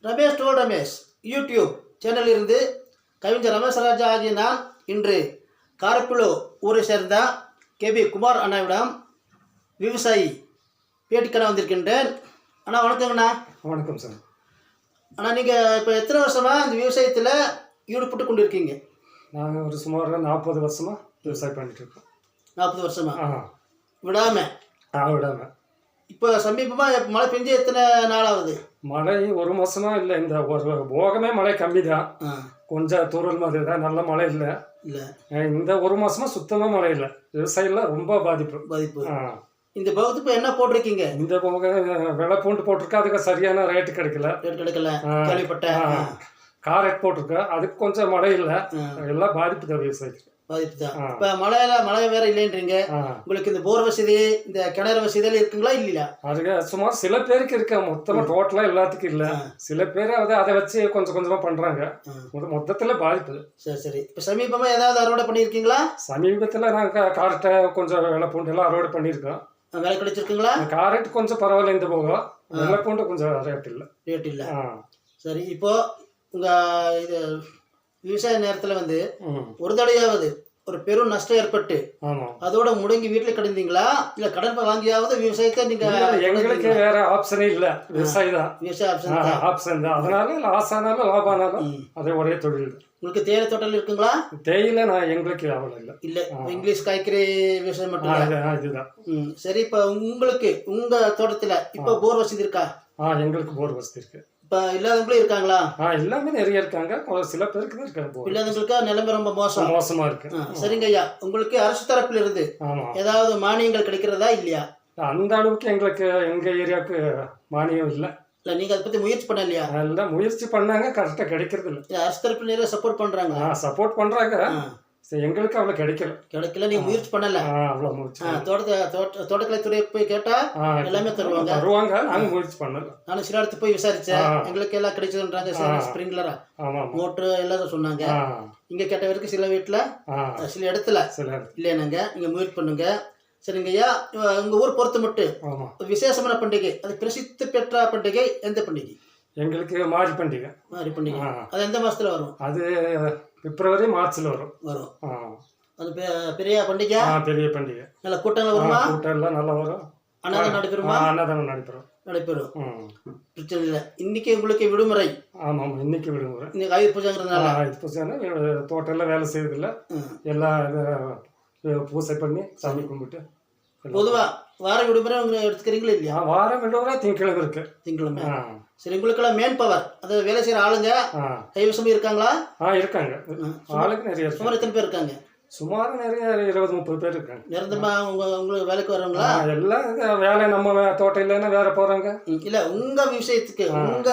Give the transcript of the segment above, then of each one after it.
Ramesh toll Ramesh YouTube சேனலிலிருந்து கவிஞர் ரமேஷ்ராஜா ஆகிய நான் இன்று காரக்குழு ஊரை சேர்ந்த கேபி குமார் அண்ணாவிடம் விவசாயி பேட்டிக்கான வந்திருக்கின்றேன். அண்ணா வணக்கங்கண்ணா. வணக்கம் சார். அண்ணா நீங்கள் இப்போ எத்தனை வருஷமாக இந்த விவசாயத்தில் ஈடுபட்டு கொண்டு இருக்கீங்க? நாங்கள் ஒரு சுமார் 40 வருஷமாக விவசாயம் பண்ணிட்டு இருக்கோம். 40 வருஷமா விடாமல்? விடாமல். இப்போ சமீபமாக மழை பெஞ்சு எத்தனை நாள் ஆகுது? மழை ஒரு மாசமா இல்லை. இந்த ஒரு போகமே மழை கம்மி தான், கொஞ்சம் தூரல் மாதிரி தான், நல்ல மழை இல்லை. இந்த ஒரு மாசமா சுத்தமாக மழை இல்லை. விவசாயில ரொம்ப பாதிப்பு. இந்த போகத்துக்கு இப்போ என்ன போட்டிருக்கீங்க? இந்த போக விலை பூண்டு போட்டிருக்கா, அதுக்கு சரியான ரேட்டு கிடைக்கல. கேள்விப்பட்டேன். காரட் போட்டிருக்கா, அதுக்கு கொஞ்சம் மழை இல்லை. எல்லாம் பாதிப்பு தான் விவசாயிக்கு. பாதிப்பு தான். இப்போ மழை வேற இல்லைன்றீங்க. உங்களுக்கு இந்த போர் வசதி, இந்த கிணறு வசதியெல்லாம் இருக்குங்களா இல்லையா? அதுக்கு சுமார் சில பேருக்கு இருக்க, மொத்தமாக டோட்டலாக எல்லாத்துக்கும் இல்லை. சில பேர் அதை வச்சு கொஞ்சம் கொஞ்சமாக பண்ணுறாங்க. மொத்தத்தில் பாதிப்பு. சரி. இப்போ சமீபமாக ஏதாவது அறுவடை பண்ணியிருக்கீங்களா? சமீபத்தில் நாங்கள் காரட்டை கொஞ்சம் வெள்ளை பூண்டு எல்லாம் அறுவடை பண்ணியிருக்கோம். விலை கிடைச்சிருக்குங்களா? காரட் கொஞ்சம் பரவாயில்ல. இந்த போகும் வெள்ளை பூண்டு கொஞ்சம் ரேட் இல்லை. சரி. இப்போ உங்கள் இது விவசாய நேரத்தில் வந்து ஒரு தடையாவது ஒரு பெரும் நஷ்டம் ஏற்பட்டு அதோட முடங்கி வீட்டில் கிடந்தீங்களா, இல்ல கடன் வாங்கியாவது விவசாயத்தை நீங்க? எங்களுக்கு வேற ஆப்ஷனே இல்ல, விவசாயம் தான். விவசாய ஆப்ஷன் தான். அதனால லாஸ் ஆனாலும் லாபம் ஆனாலும் அதே ஒரே தொழில். உங்களுக்கு தேயிலை தோட்டம் இருக்குங்களா? தேயிலை எங்களுக்கு அவ்வளோ இல்லை. இல்ல, இங்கிலீஷ் காய்கறி விவசாயம் மட்டும் இதுதான். சரி. இப்ப உங்களுக்கு உங்க தோட்டத்துல இப்ப போர் வசதி இருக்கா? எங்களுக்கு போர் வசதி இருக்கு. இப்ப இல்லாதவங்களும் இருக்காங்களா? எல்லாமே நிறைய இருக்காங்க. சில பேருக்கு தான் இருக்காங்க. இல்லாதவங்களுக்கு நிலைமை ரொம்ப மோசமா இருக்கு. சரிங்க ஐயா, உங்களுக்கு அரசு தரப்புல இருந்து ஏதாவது மானியங்கள் கிடைக்கிறதா இல்லையா? அந்த அளவுக்கு எங்களுக்கு எங்க ஏரியாவுக்கு மானியம் இல்லை. இல்ல, நீங்க அதை பத்தி முயற்சி பண்ணலையா? எல்லாம் முயற்சி பண்ணாங்க, கரெக்டா கிடைக்கிறது இல்லை. அரசு தரப்புல நிறைய சப்போர்ட் பண்றாங்க. சப்போர்ட் பண்றாங்க, எங்களுக்கு அவ்வளவு கிடைக்கல. நீங்க முயற்சி பண்ணல. அவ்வளவு முயற்சி. தோட்டக்கலைத்துறை போய் கேட்டா எல்லாமே தருவாங்க. நாங்க முயற்சி பண்ணல. நானும் சில இடத்துக்கு போய் விசாரிச்சேன், எங்களுக்கு எல்லாம் கிடைச்சதுன்றாங்க. ஸ்பிரிங்லரா மோட்டர் எல்லாம் சொன்னாங்க. இங்க கேட்ட வரைக்கும் சில வீட்டுல சில இடத்துல இல்லையாங்க. நீங்க முயற்சி பண்ணுங்க. சரிங்க ஐயா. உங்க ஊர் பொறுத்த மட்டும் விசேஷமான பண்டிகை, அது பிரசித்தி பெற்ற பண்டிகை எந்த பண்டிகை? எங்களுக்கு மாரி பண்டிகை. அது எந்த மாசத்துல வரும்? அது பிப்ரவரி மார்ச்ல வரும். அது பெரிய பண்டிகை. பெரிய பண்டிகை. நல்ல கூட்டங்கள் வருமா? கூட்டம் எல்லாம் நல்லா வரும். அன்னதானம் நடைபெறுமா? அன்னதானம் நடைபெறும். பிரச்சனை இல்லை. இன்னைக்கு உங்களுக்கு விடுமுறை? ஆமா, இன்னைக்கு விடுமுறை. இன்னைக்கு ஆயுத பூஜைங்கிறதுனால. ஆயுத பூஜைன்னா தோட்டம் எல்லாம் வேலை செய்யறதில்ல. எல்லாம் பூசை பண்ணி சாமி கும்பிட்டு. பொதுவா வார விடுமுறை எடுத்துக்கிறீங்களா இல்லையா? வார விடுமுறை திங்கக்கிழமை இருக்கு. திங்கக்கிழமை. சரி. உங்களுக்கெல்லாம் மேன் பவர், அதாவது வேலை செய்யற ஆளுங்க கைவசம் இருக்காங்களா? இருக்காங்க. ஆளுக்கு நிறைய. சுமார் எத்தனை பேர் இருக்காங்க? சுமார் நிறைய 20-30 பேர் இருக்காங்க. நிரந்தரமா உங்களுக்கு வேலைக்கு வரவங்களா? எல்லாம் வேலை நம்ம தோட்டம் இல்லைன்னா வேற போறாங்க. இல்ல, உங்க விஷயத்துக்கு உங்க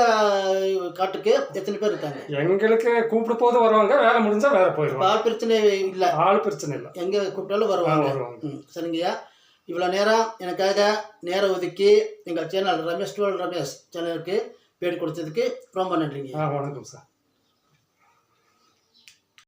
காட்டுக்கு எத்தனை பேர் இருக்காங்க? எங்களுக்கு கூப்பிட்டு போது வருவாங்க, வேலை முடிஞ்சா வேற போயிடுவாங்க. ஆள் பிரச்சனை இல்ல. ஆள் பிரச்சனை இல்லை, எங்க கூப்பிட்டாலும் வருவாங்க. சரிங்கய்யா, இவ்வளோ நேரம் எனக்காக நேரம் ஒதுக்கி எங்கள் சேனல் ரமேஷ் டோல் ரமேஷ் சேனலுக்கு பேட்டி கொடுத்ததுக்கு ரொம்ப நன்றிங்க. வணக்கம் சார்.